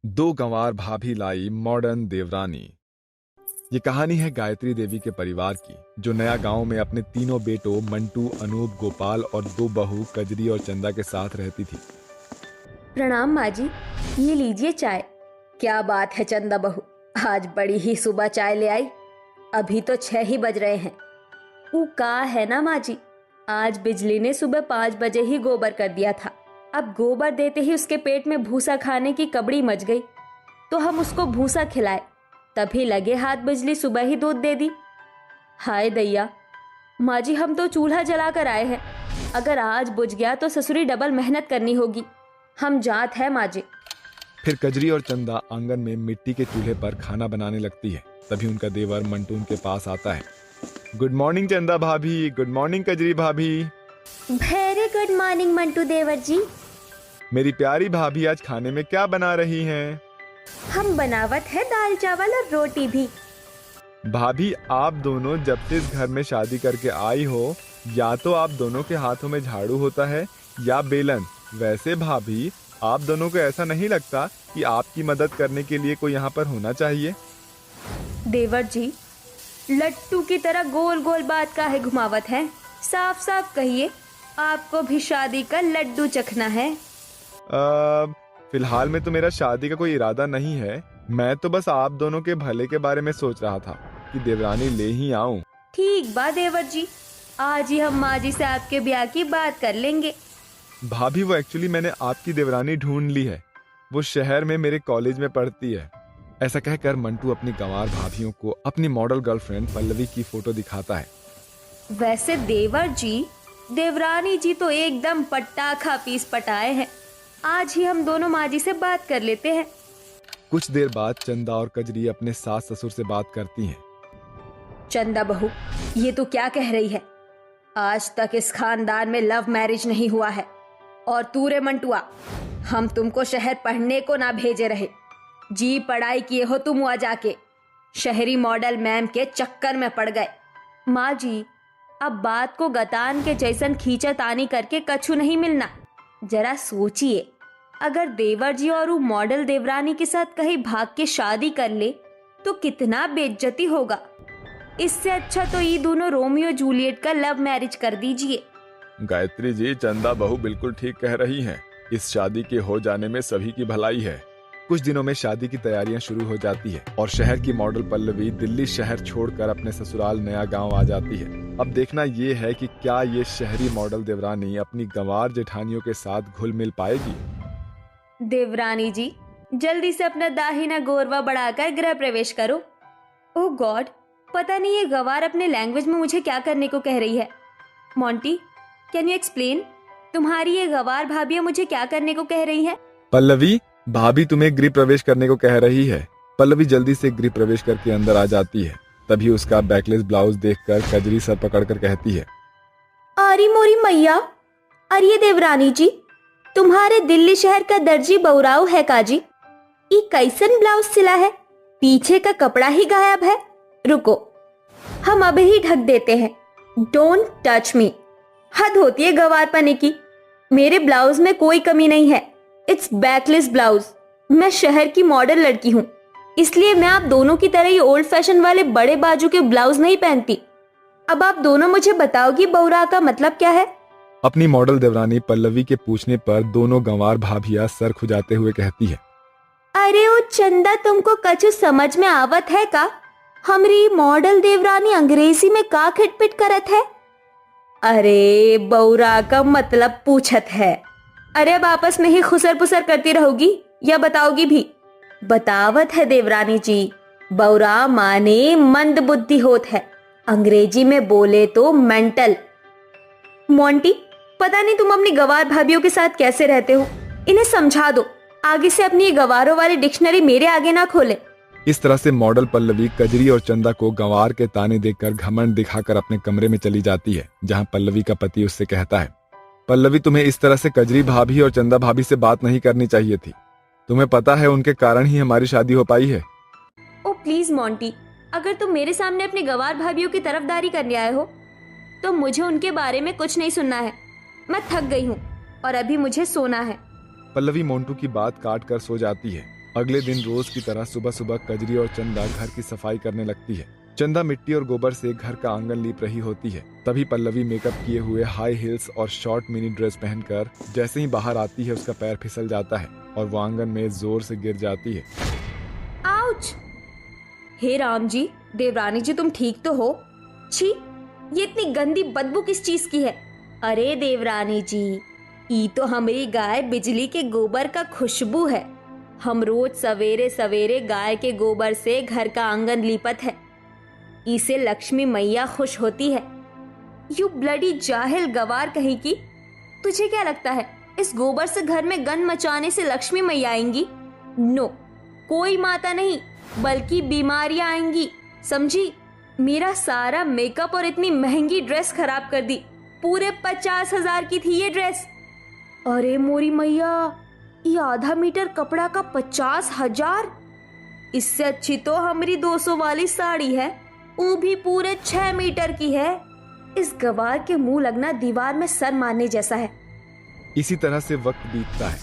दो गंवार भाभी लाई मॉडर्न देवरानी। ये कहानी है गायत्री देवी के परिवार की, जो नया गांव में अपने तीनों बेटों मंटू, अनूप, गोपाल और दो बहू कजरी और चंदा के साथ रहती थी। प्रणाम माँ जी, ये लीजिए चाय। क्या बात है चंदा बहू, आज बड़ी ही सुबह चाय ले आई। अभी तो 6 ही बज रहे हैं। वो का है ना माँ जी, आज बिजली ने सुबह 5 बजे ही गोबर कर दिया था। अब गोबर देते ही उसके पेट में भूसा खाने की कबड़ी मच गई, तो हम उसको भूसा खिलाए, तभी लगे हाथ बिजली सुबह ही दूध दे दी। हाय दैया माँ जी, हम तो चूल्हा जला कर आए हैं। अगर आज बुझ गया तो ससुरी डबल मेहनत करनी होगी। हम जात है माँ जी। फिर कजरी और चंदा आंगन में मिट्टी के चूल्हे पर खाना बनाने लगती है। तभी उनका देवर मंटू उनके पास आता है। गुड मॉर्निंग चंदा भाभी, गुड मॉर्निंग कजरी भाभी। वेरी गुड मॉर्निंग मंटू देवर जी। मेरी प्यारी भाभी, आज खाने में क्या बना रही हैं? हम बनावट है दाल चावल और रोटी भी। भाभी, आप दोनों जब से इस घर में शादी करके आई हो, या तो आप दोनों के हाथों में झाड़ू होता है या बेलन। वैसे भाभी, आप दोनों को ऐसा नहीं लगता कि आपकी मदद करने के लिए कोई यहाँ पर होना चाहिए? देवर जी, लट्टू की तरह गोल गोल बात का है घुमावत है। साफ साफ कहिए, आपको भी शादी का लड्डू चखना है? फिलहाल में तो मेरा शादी का कोई इरादा नहीं है। मैं तो बस आप दोनों के भले के बारे में सोच रहा था कि देवरानी ले ही आऊं। ठीक बा देवर जी, आज ही हम माँ जी से आपके ब्याह की बात कर लेंगे। भाभी, वो एक्चुअली मैंने आपकी देवरानी ढूंढ ली है। वो शहर में मेरे कॉलेज में पढ़ती है। ऐसा कहकर मंटू अपनी गंवार भाभियों को अपनी मॉडल गर्लफ्रेंड पल्लवी की फोटो दिखाता है। वैसे देवर जी, देवरानी जी तो एकदम पटाखा पीस पटाए हैं। आज ही हम दोनों माँ जी से बात कर लेते हैं। कुछ देर बाद चंदा और कजरी अपने सास ससुर से बात करती हैं। चंदा बहू, ये तो क्या कह रही है? आज तक इस खानदान में लव मैरिज नहीं हुआ है। और तू रे मंटुआ, हम तुमको शहर पढ़ने को ना भेजे रहे। जी पढ़ाई किए हो तुम वहां जाके, शहरी मॉडल मैम के चक्कर में पड़ गए। माँ जी, अब बात को गतान के जैसन खींचातानी करके कछु नहीं मिलना। जरा सोचिए, अगर देवर जी और वो मॉडल देवरानी के साथ कहीं भाग के शादी कर ले तो कितना बेइज्जती होगा। इससे अच्छा तो ये दोनों रोमियो जूलियट का लव मैरिज कर दीजिए। गायत्री जी, चंदा बहू बिल्कुल ठीक कह रही हैं। इस शादी के हो जाने में सभी की भलाई है। कुछ दिनों में शादी की तैयारियां शुरू हो जाती है और शहर की मॉडल पल्लवी दिल्ली शहर छोड़कर अपने ससुराल नया गांव आ जाती है। अब देखना ये है कि क्या ये शहरी मॉडल देवरानी अपनी गंवार जेठानियों के साथ घुल मिल पाएगी। देवरानी जी, जल्दी से अपना दाहिना गोरवा बढ़ाकर गृह प्रवेश करो। ओह गॉड, पता नहीं ये गवार अपने लैंग्वेज में मुझे क्या करने को कह रही है। Monty, can you explain? तुम्हारी ये गवार भाभियां मुझे क्या करने को कह रही हैं? पल्लवी, भाभी तुम्हें गृह प्रवेश करने को कह रही है। पल्लवी जल्दी से गृह प्रवेश करके अंदर आ जाती है। तभी उसका बैकलेस ब्लाउज देखकर कजरी सर पकड़कर कहती है, अरे मोरी मैया, अरे देवरानी जी, तुम्हारे दिल्ली शहर का दर्जी बौराव है काजी। ये कैसन ब्लाउज सिला है? पीछे का कपड़ा ही गायब है। रुको, हम अभी ही ढक देते हैं। Don't touch me. हद होती है गवार पने की। मेरे ब्लाउज में कोई कमी नहीं है। It's backless blouse. मैं शहर की मॉडल लड़की हूँ, इसलिए मैं आप दोनों की तरह ही ओल्ड फैशन वाले बड़े बाजू के ब्लाउज नहीं पहनती। अब आप दोनों मुझे बताओगी बौरा का मतलब क्या है? अपनी मॉडल देवरानी पल्लवी के पूछने पर दोनों गंवार भाभियां सर खुजाते हुए कहती है, अरे ओ चंदा, तुमको कछु समझ में आवत है का? हमरी मॉडल देवरानी अंग्रेजी में का खिटपिट करत है? अरे बौरा का मतलब पूछत है। अरे अब आपस में ही खुसर पुसर करती रहोगी या बताओगी भी? बतावत है देवरानी जी, बौरा माने मंद बुद्धि होत है, अंग्रेजी में बोले तो मेंटल। मोंटी, पता नहीं तुम अपनी गवार भाभियों के साथ कैसे रहते हो। इन्हें समझा दो, आगे से अपनी ये गवारों वाली डिक्शनरी मेरे आगे ना खोले। इस तरह से मॉडल पल्लवी कजरी और चंदा को गंवार के ताने देकर घमंड दिखाकर अपने कमरे में चली जाती है, जहां पल्लवी का पति उससे कहता है, पल्लवी, तुम्हें इस तरह से कजरी भाभी और चंदा भाभी से बात नहीं करनी चाहिए थी। तुम्हें पता है उनके कारण ही हमारी शादी हो पाई है। ओ प्लीज मोंटी, अगर तुम मेरे सामने अपनी गवार भाभियों की तरफदारी करने आए हो तो मुझे उनके बारे में कुछ नहीं सुनना है। मैं थक गई हूँ और अभी मुझे सोना है। पल्लवी मोंटू की बात काट कर सो जाती है। अगले दिन रोज की तरह सुबह सुबह कजरी और चंदा घर की सफाई करने लगती है। चंदा मिट्टी और गोबर से घर का आंगन लीप रही होती है। तभी पल्लवी मेकअप किए हुए हाई हील्स और शॉर्ट मिनी ड्रेस पहनकर जैसे ही बाहर आती है उसका पैर फिसल जाता है और वो आंगन में जोर से गिर जाती है। आउच! हे राम जी, देवरानी जी तुम ठीक तो हो? छी, ये इतनी गंदी बदबू किस चीज की है? अरे देवरानी जी, ई तो हमारी गाय बिजली के गोबर का खुशबू है। हम रोज सवेरे सवेरे गाय के गोबर से घर का आंगन लीपत है। इसे लक्ष्मी मैया खुश होती है। यू ब्लडी जाहिल गवार कहीं की, तुझे क्या लगता है इस गोबर से घर में गंद मचाने से लक्ष्मी मैया आएंगी? नो, कोई माता नहीं बल्कि बीमारियां आएंगी, समझी? मेरा सारा मेकअप और इतनी महंगी ड्रेस खराब कर दी। पूरे 50,000 की थी ये ड्रेस। अरे मोरी मैया, ये आधा मीटर कपड़ा का 50,000? इससे अच्छी तो हमारी 200 वाली साड़ी है, वो भी पूरे 6 मीटर की है। इस गवार के मुंह लगना दीवार में सर मारने जैसा है। इसी तरह से वक्त बीतता है,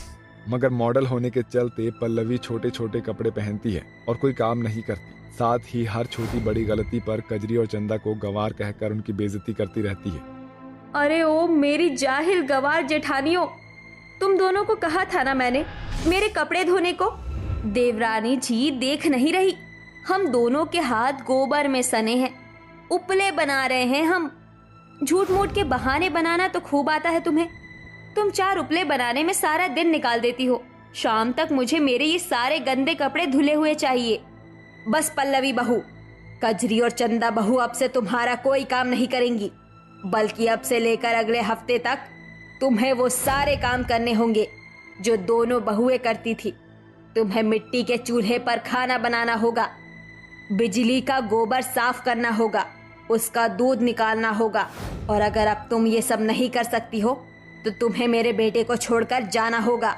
मगर मॉडल होने के चलते पल्लवी छोटे छोटे कपड़े पहनती है और कोई काम नहीं करती। साथ ही हर छोटी बड़ी गलती पर कजरी और चंदा को गवार कहकर उनकी बेइज्जती करती रहती है। अरे ओ मेरी जाहिल गवार जेठानियों, तुम दोनों को कहा था ना मैंने मेरे कपड़े धोने को। देवरानी जी देख नहीं रही, हम दोनों के हाथ गोबर में सने हैं, उपले बना रहे हैं हम। झूठ मूठ के बहाने बनाना तो खूब आता है तुम्हें। तुम 4 उपले बनाने में सारा दिन निकाल देती हो। शाम तक मुझे मेरे ये सारे गंदे कपड़े धुले हुए चाहिए। बस पल्लवी बहू, कजरी और चंदा बहू अब से तुम्हारा कोई काम नहीं करेंगी, बल्कि अब से लेकर अगले हफ्ते तक तुम्हें वो सारे काम करने होंगे जो दोनों बहुएं करती थी। तुम्हें मिट्टी के चूल्हे पर खाना बनाना होगा, बिजली का गोबर साफ करना होगा, उसका दूध निकालना होगा, और अगर अब तुम ये सब नहीं कर सकती हो तो तुम्हें मेरे बेटे को छोड़कर जाना होगा।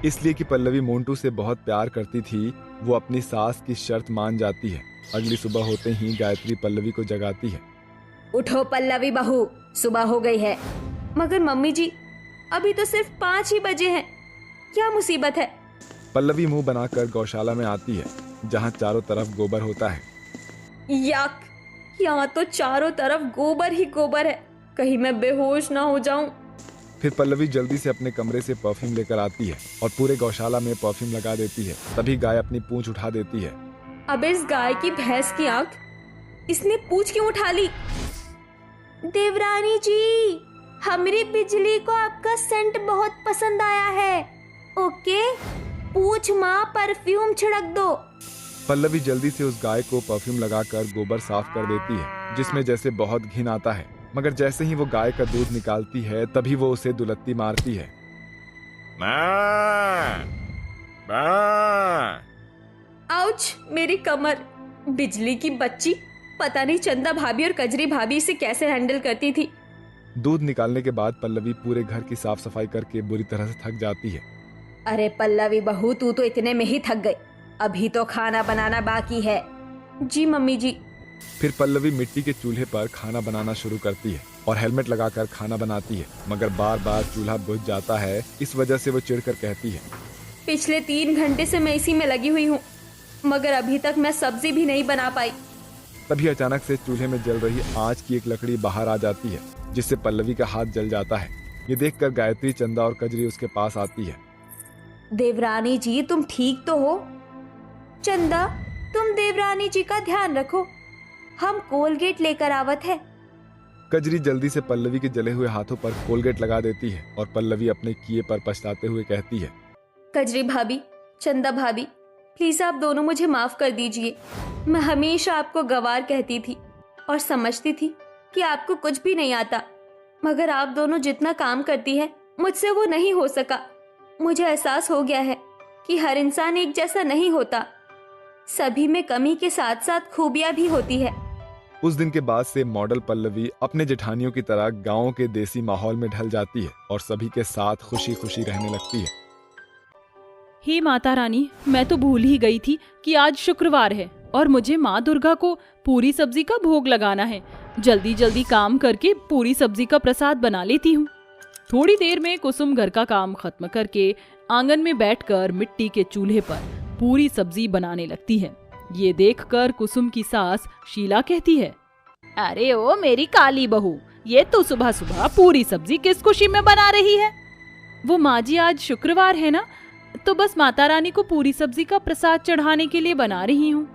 इसलिए कि पल्लवी मोंटू से बहुत प्यार करती थी, वो अपनी सास की शर्त मान जाती है। अगली सुबह होते ही गायत्री पल्लवी को जगाती है। उठो पल्लवी बहू, सुबह हो गई है। मगर मम्मी जी, अभी तो सिर्फ 5 ही बजे हैं, क्या मुसीबत है? पल्लवी मुंह बनाकर गौशाला में आती है, जहाँ चारों तरफ गोबर होता है। याक, यहाँ तो चारों तरफ गोबर ही गोबर है, कहीं मैं बेहोश ना हो जाऊं। फिर पल्लवी जल्दी से अपने कमरे से परफ्यूम लेकर आती है और पूरे गौशाला में परफ्यूम लगा देती है। तभी गाय अपनी पूंछ उठा देती है। अब इस गाय की भैंस की आंख, इसने पूंछ क्यों उठा ली? देवरानी जी, हमारी बिजली को आपका सेंट बहुत पसंद आया है। ओके, पूंछ माँ परफ्यूम छिड़क दो। पल्लवी जल्दी से उस गाय को परफ्यूम लगाकर गोबर साफ कर देती है, जिसमें जैसे बहुत घिन आता है। मगर जैसे ही वो गाय का दूध निकालती है, तभी वो उसे दुलत्ती मारती है। आउच, मेरी कमर। बिजली की बच्ची, पता नहीं चंदा भाभी और कजरी भाभी इसे कैसे हैंडल करती थी। दूध निकालने के बाद पल्लवी पूरे घर की साफ सफाई करके बुरी तरह से थक जाती है। अरे पल्लवी बहू, तू तो इतने में ही थक गई, अभी तो खाना बनाना बाकी है। जी मम्मी जी। फिर पल्लवी मिट्टी के चूल्हे पर खाना बनाना शुरू करती है और हेलमेट लगाकर खाना बनाती है, मगर बार बार चूल्हा बुझ जाता है। इस वजह से वो चिढ़कर कहती है, पिछले 3 घंटे से मैं इसी में लगी हुई हूँ, मगर अभी तक मैं सब्जी भी नहीं बना पाई। तभी अचानक से चूल्हे में जल रही आंच की एक लकड़ी बाहर आ जाती है, जिससे पल्लवी का हाथ जल जाता है। ये देखकर गायत्री, चंदा और कजरी उसके पास आती है। देवरानी जी, तुम ठीक तो हो? चंदा, तुम देवरानी जी का ध्यान रखो, हम कोलगेट लेकर आवत है। कजरी जल्दी से पल्लवी के जले हुए हाथों पर कोलगेट लगा देती है और पल्लवी अपने किए पर पछताते हुए कहती है, कजरी भाभी, चंदा भाभी, प्लीज आप दोनों मुझे माफ कर दीजिए। मैं हमेशा आपको गवार कहती थी और समझती थी कि आपको कुछ भी नहीं आता, मगर आप दोनों जितना काम करती है मुझसे वो नहीं हो सका। मुझे एहसास हो गया है कि हर इंसान एक जैसा नहीं होता, सभी में कमी के साथ साथ खूबियां भी होती है। उस दिन के बाद से मॉडल पल्लवी अपने जेठानियों की तरह गांव के देसी माहौल में ढल जाती है और सभी के साथ खुशी खुशी रहने लगती है। हे माता रानी, मैं तो भूल ही गई थी कि आज शुक्रवार है और मुझे माँ दुर्गा को पूरी सब्जी का भोग लगाना है। जल्दी जल्दी काम करके पूरी सब्जी का प्रसाद बना लेती हूँ। थोड़ी देर में कुसुम घर का काम खत्म करके आंगन में बैठकर मिट्टी के चूल्हे पर पूरी सब्जी बनाने लगती है। ये देखकर कुसुम की सास शीला कहती है, अरे ओ मेरी काली बहू, ये तू सुबह सुबह पूरी सब्जी किस खुशी में बना रही है? वो माँ जी आज शुक्रवार है ना, तो बस माता रानी को पूरी सब्जी का प्रसाद चढ़ाने के लिए बना रही हूँ।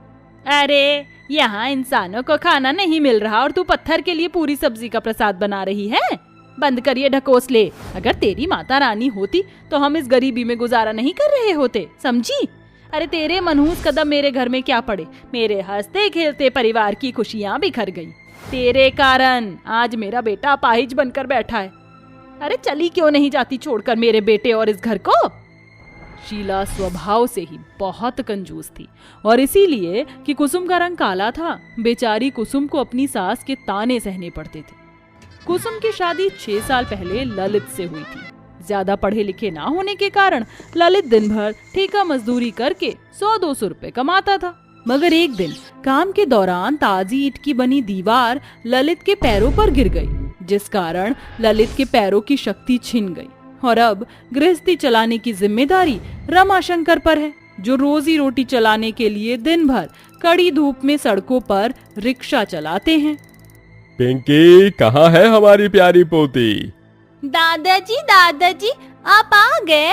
अरे यहाँ इंसानों को खाना नहीं मिल रहा और तू पत्थर के लिए पूरी सब्जी का प्रसाद बना रही है? बंद करिए ढकोसले। अगर तेरी माता रानी होती तो हम इस गरीबी में गुजारा नहीं कर रहे होते, समझी? अरे तेरे मनहूस कदम मेरे घर में क्या पड़े, मेरे हंसते खेलते परिवार की खुशियाँ बिखर गई। तेरे कारण आज मेरा बेटा अपाहिज बनकर बैठा है। अरे चली क्यों नहीं जाती छोड़कर मेरे बेटे और इस घर को? शीला स्वभाव से ही बहुत कंजूस थी और इसीलिए कि कुसुम का रंग काला था, बेचारी कुसुम को अपनी सास के ताने सहने पड़ते थे। कुसुम की शादी 6 साल पहले ललित से हुई थी। ज्यादा पढ़े लिखे ना होने के कारण ललित दिन भर ठेका मजदूरी करके 100-200 रुपए कमाता था। मगर एक दिन काम के दौरान ताजी ईंट की बनी दीवार ललित के पैरों पर गिर गई, जिस कारण ललित के पैरों की शक्ति छिन गई और अब गृहस्थी चलाने की जिम्मेदारी रमाशंकर पर है, जो रोजी रोटी चलाने के लिए दिन भर कड़ी धूप में सड़कों पर रिक्शा चलाते हैं। पिंकी, कहाँ है हमारी प्यारी पोती? दादाजी आप आ गए?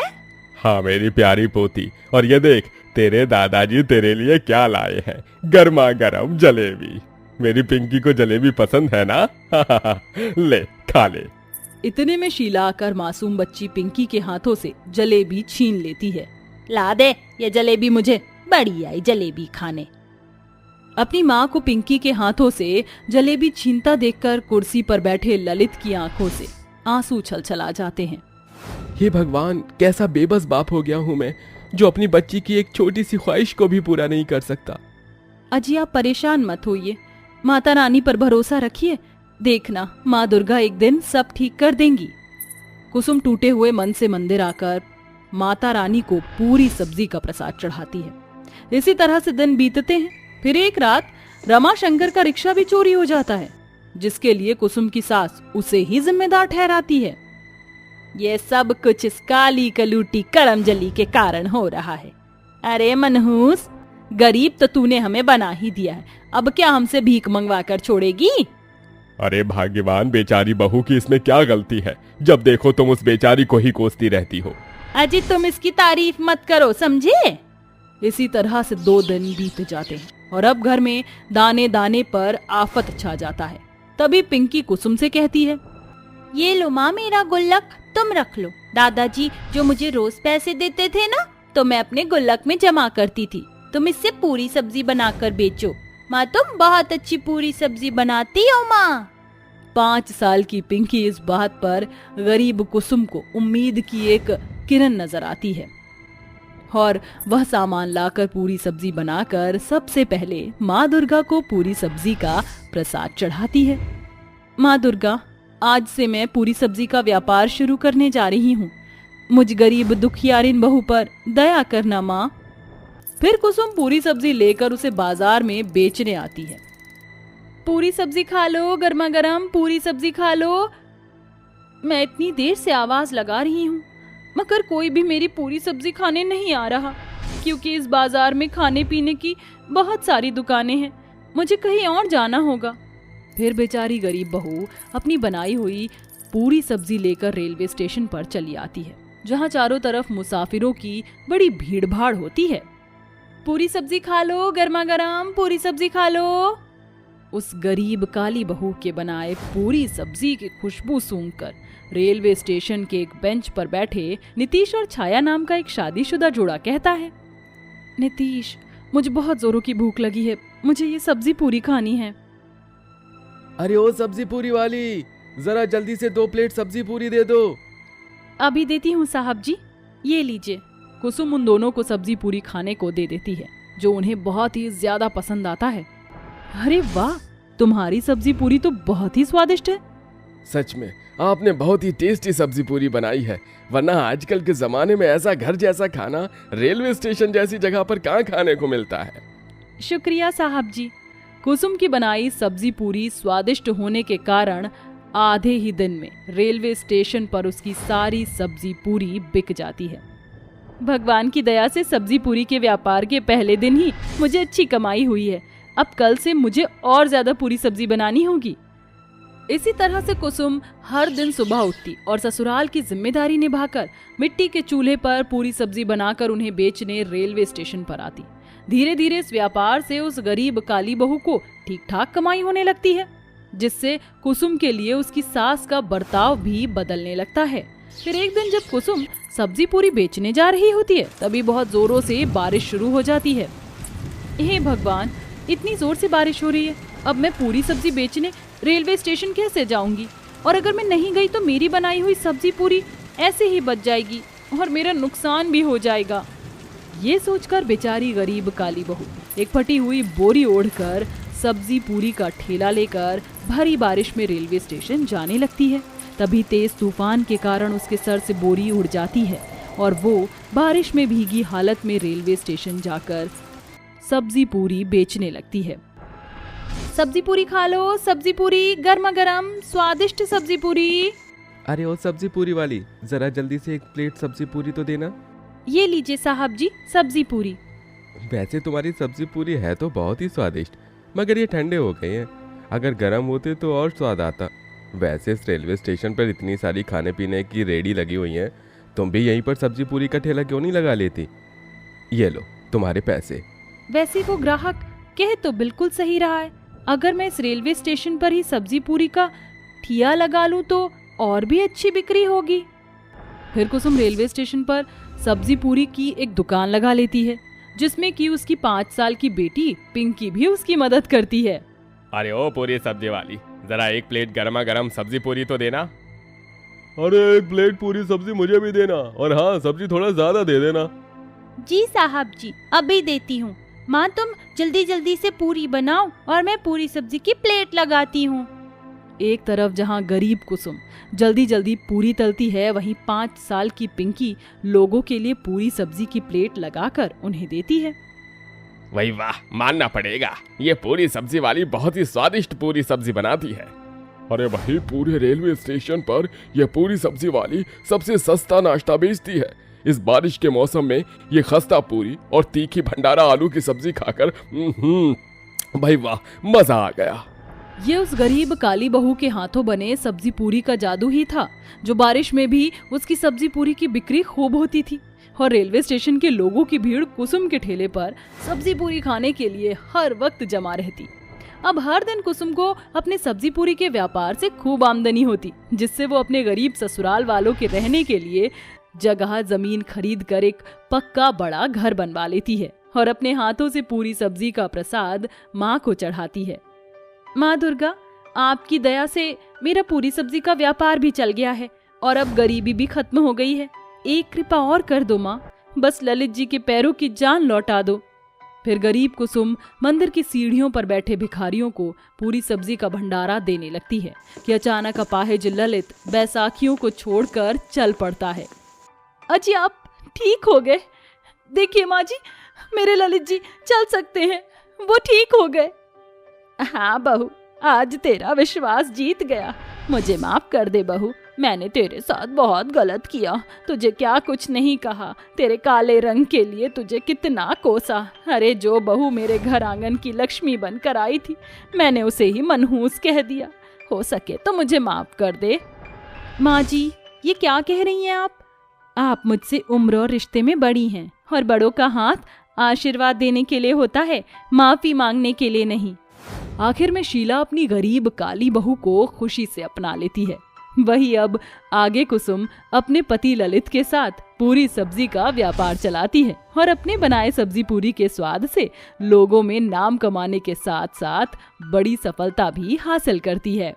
हाँ मेरी प्यारी पोती, और ये देख तेरे दादाजी तेरे लिए क्या लाए हैं, गर्मा गर्म जलेबी। मेरी पिंकी को जलेबी पसंद है ना? ले खा ले। इतने में शीला आकर मासूम बच्ची पिंकी के हाथों से जलेबी छीन लेती है। ला दे ये जलेबी मुझे, बड़ी आई जलेबी खाने। अपनी माँ को पिंकी के हाथों से जलेबी छीनता देखकर कुर्सी पर बैठे ललित की आंखों से आंसू छलछला जाते हैं। हे भगवान, कैसा बेबस बाप हो गया हूँ मैं, जो अपनी बच्ची की एक छोटी सी ख्वाहिश को भी पूरा नहीं कर सकता। अजी आप परेशान मत होइए, माता रानी पर भरोसा रखिए, देखना माँ दुर्गा एक दिन सब ठीक कर देंगी। कुसुम टूटे हुए मन से मंदिर आकर माता रानी को पूरी सब्जी का प्रसाद चढ़ाती है। इसी तरह से दिन बीतते हैं। फिर एक रात रमाशंकर का रिक्शा भी चोरी हो जाता है, जिसके लिए कुसुम की सास उसे ही जिम्मेदार ठहराती है। ये सब कुछ इस काली कलूटी करमजली के कारण हो रहा है। अरे मनहूस, गरीब तो तूने हमें बना ही दिया है, अब क्या हमसे भीख मंगवा कर छोड़ेगी? अरे भाग्यवान बेचारी बहू की इसमें क्या गलती है, जब देखो तुम उस बेचारी को ही कोसती रहती हो। अजी तुम इसकी तारीफ मत करो, समझे? इसी तरह से 2 दिन बीत जाते हैं और अब घर में दाने दाने पर आफत छा जाता है। तभी पिंकी कुसुम से कहती है, ये लो माँ मेरा गुल्लक, तुम रख लो। दादाजी जो मुझे रोज पैसे देते थे ना, तो मैं अपने गुल्लक में जमा करती थी। तुम इससे पूरी सब्जी बनाकर बेचो। माँ तुम बहुत अच्छी पूरी सब्जी बनाती हो माँ। 5 साल की पिंकी इस बात पर गरीब कुसुम को उम्मीद की एक किरण नजर आती है और वह सामान लाकर पूरी सब्जी बनाकर सबसे पहले माँ दुर्गा को पूरी सब्जी का प्रसाद चढ़ाती है। माँ दुर्गा, आज से मैं पूरी सब्जी का व्यापार शुरू करने जा रही हूँ, मुझ गरीब दुखियारिन बहू पर दया करना माँ। फिर कुसुम पूरी सब्जी लेकर उसे बाजार में बेचने आती है। पूरी सब्जी खा लो, गर्मा गर्म पूरी सब्जी खा लो। मैं इतनी देर से आवाज लगा रही हूँ, मगर कोई भी मेरी पूरी सब्जी खाने नहीं आ रहा, क्योंकि इस बाजार में खाने पीने की बहुत सारी दुकानें हैं, मुझे कहीं और जाना होगा। फिर बेचारी गरीब बहू अपनी बनाई हुई पूरी सब्जी लेकर रेलवे स्टेशन पर चली आती है, जहाँ चारों तरफ मुसाफिरों की बड़ी भीड़ भाड़ होती है। पूरी सब्जी खा लो, गर्मा गर्म पूरी सब्जी खा लो। उस गरीब काली बहू के बनाए पूरी सब्जी की खुशबू सूंघकर रेलवे स्टेशन के एक बेंच पर बैठे नीतीश और छाया नाम का एक शादीशुदा जोड़ा कहता है, नीतीश मुझे बहुत जोरों की भूख लगी है, मुझे ये सब्जी पूरी खानी है। अरे ओ सब्जी पूरी वाली, जरा जल्दी से 2 प्लेट सब्जी पूरी दे दो। अभी देती हूँ साहब जी, ये लीजिए। कुसुम उन दोनों को सब्जी पूरी खाने को दे देती है, जो उन्हें बहुत ही ज्यादा पसंद आता है। अरे वाह, तुम्हारी सब्जी पूरी तो बहुत ही स्वादिष्ट है। सच में आपने बहुत ही टेस्टी सब्जी पूरी बनाई है, वरना आजकल के जमाने में ऐसा घर जैसा खाना रेलवे स्टेशन जैसी जगह पर कहाँ खाने को मिलता है। शुक्रिया साहब जी। कुसुम की बनाई सब्जी पूरी स्वादिष्ट होने के कारण आधे ही दिन में रेलवे स्टेशन पर उसकी सारी सब्जी पूरी बिक जाती है। भगवान की दया से सब्जी पूरी के व्यापार के पहले दिन ही मुझे अच्छी कमाई हुई है। अब कल से मुझे और ज्यादा पूरी सब्जी बनानी होगी। इसी तरह से कुसुम हर दिन सुबह उठती और ससुराल की जिम्मेदारी निभाकर मिट्टी के चूल्हे पर पूरी सब्जी बनाकर उन्हें बेचने रेलवे स्टेशन पर आती। धीरे धीरे इस व्यापार से उस गरीब काली बहू को ठीक ठाक कमाई होने लगती है, जिससे कुसुम के लिए उसकी सास का बर्ताव भी बदलने लगता है। फिर एक दिन जब कुसुम सब्जी पूरी बेचने जा रही होती है, तभी बहुत जोरों से बारिश शुरू हो जाती है। हे भगवान, इतनी जोर से बारिश हो रही है, अब मैं पूरी सब्जी बेचने रेलवे स्टेशन कैसे जाऊंगी? और अगर मैं नहीं गई तो मेरी बनाई हुई सब्जी पूरी ऐसे ही बच जाएगी और मेरा नुकसान भी हो जाएगा। ये सोचकर बेचारी गरीब काली बहू एक फटी हुई बोरी ओढ़कर सब्जी पूरी का ठेला लेकर भारी बारिश में रेलवे स्टेशन जाने लगती है। तभी तेज तूफान के कारण उसके सर से बोरी उड़ जाती है और वो बारिश में भीगी हालत में रेलवे स्टेशन जाकर सब्जी पूरी बेचने लगती है। सब्जी पूरी खा लो, सब्जी पूरी गर्मा गर्म स्वादिष्ट सब्जी पूरी। अरे ओ सब्जी पूरी वाली, जरा जल्दी से एक प्लेट सब्जी पूरी तो देना। ये लीजिए साहब जी सब्जी पूरी। वैसे तुम्हारी सब्जी पूरी है तो बहुत ही स्वादिष्ट, मगर ये ठंडे हो गए हैं। अगर गर्म होते तो और स्वाद आता। वैसे इस रेलवे स्टेशन पर इतनी सारी खाने पीने की रेडी लगी हुई हैं, तुम भी यहीं पर सब्जी पूरी का ठेला क्यों नहीं लगा लेती? ये लो तुम्हारे पैसे। वैसे वो ग्राहक कह तो बिल्कुल सही रहा है। अगर मैं इस रेलवे स्टेशन पर ही सब्जी पूरी का ठिया लगा लूं तो और भी अच्छी बिक्री होगी। फिर कुसुम रेलवे स्टेशन पर सब्जी पूरी की एक दुकान लगा लेती है, जिसमें कि उसकी 5 साल की बेटी पिंकी भी उसकी मदद करती है। अरे ओ पूरी सब्जी वाली, जरा एक प्लेट गर्मा गर्म सब्जी पूरी तो देना। अरे एक प्लेट पूरी सब्जी मुझे भी देना, और हाँ सब्जी थोड़ा ज्यादा दे देना। जी साहब जी, अभी देती हूँ। माँ तुम जल्दी जल्दी से पूरी बनाओ और मैं पूरी सब्जी की प्लेट लगाती हूँ। एक तरफ जहाँ गरीब कुसुम जल्दी जल्दी पूरी तलती है, वहीं 5 साल की पिंकी लोगों के लिए पूरी सब्जी की प्लेट लगाकर उन्हें देती है। वही वाह, मानना पड़ेगा, ये पूरी सब्जी वाली बहुत ही स्वादिष्ट पूरी सब्जी बनाती है। अरे भाई, पूरे रेलवे स्टेशन पर यह पूरी सब्जी वाली सबसे सस्ता नाश्ता बेचती है। इस बारिश के मौसम में ये खस्ता पूरी और तीखी भंडारा आलू की सब्जी खाकर भाई वाह, मजा आ गया। ये उस गरीब काली बहू के हाथों बने सब्जी पूरी का जादू ही था, जो बारिश में भी उसकी सब्जी पूरी की बिक्री खूब होती थी और रेलवे स्टेशन के लोगों की भीड़ कुसुम के ठेले पर सब्जी पूरी खाने के लिए हर वक्त जमा रहती। अब हर दिन कुसुम को अपने सब्जी पूरी के व्यापार से खूब आमदनी होती, जिससे वो अपने गरीब ससुराल वालों के रहने के लिए जगह जमीन खरीद कर एक पक्का बड़ा घर बनवा लेती है और अपने हाथों से पूरी सब्जी का प्रसाद माँ को चढ़ाती है। माँ दुर्गा, आपकी दया से मेरा पूरी सब्जी का व्यापार भी चल गया है और अब गरीबी भी खत्म हो गई है। एक कृपा और कर दो माँ, बस ललित जी के पैरों की जान लौटा दो। फिर गरीब कुसुम मंदिर की सीढ़ियों पर बैठे भिखारियों को पूरी सब्जी का भंडारा देने लगती है कि अचानक अपाहिज ललित बैसाखियों को छोड़कर चल पड़ता है। अजी आप ठीक हो गए? देखिए माँ जी, मेरे ललित जी चल सकते हैं, वो ठीक हो गए। हाँ बहू, आज तेरा विश्वास जीत गया। मुझे माफ कर दे बहू, मैंने तेरे साथ बहुत गलत किया। तुझे क्या कुछ नहीं कहा, तेरे काले रंग के लिए तुझे कितना कोसा। अरे जो बहू मेरे घर आंगन की लक्ष्मी बनकर आई थी, मैंने उसे ही मनहूस कह दिया। हो सके तो मुझे माफ कर दे। माँ जी, ये क्या कह रही हैं आप? आप मुझसे उम्र और रिश्ते में बड़ी हैं और बड़ों का हाथ आशीर्वाद देने के लिए होता है, माफी मांगने के लिए नहीं। आखिर में शीला अपनी गरीब काली बहू को खुशी से अपना लेती है। वही अब आगे कुसुम अपने पति ललित के साथ पूरी सब्जी का व्यापार चलाती है और अपने बनाए सब्जी पूरी के स्वाद से लोगों में नाम कमाने के साथ साथ बड़ी सफलता भी हासिल करती है।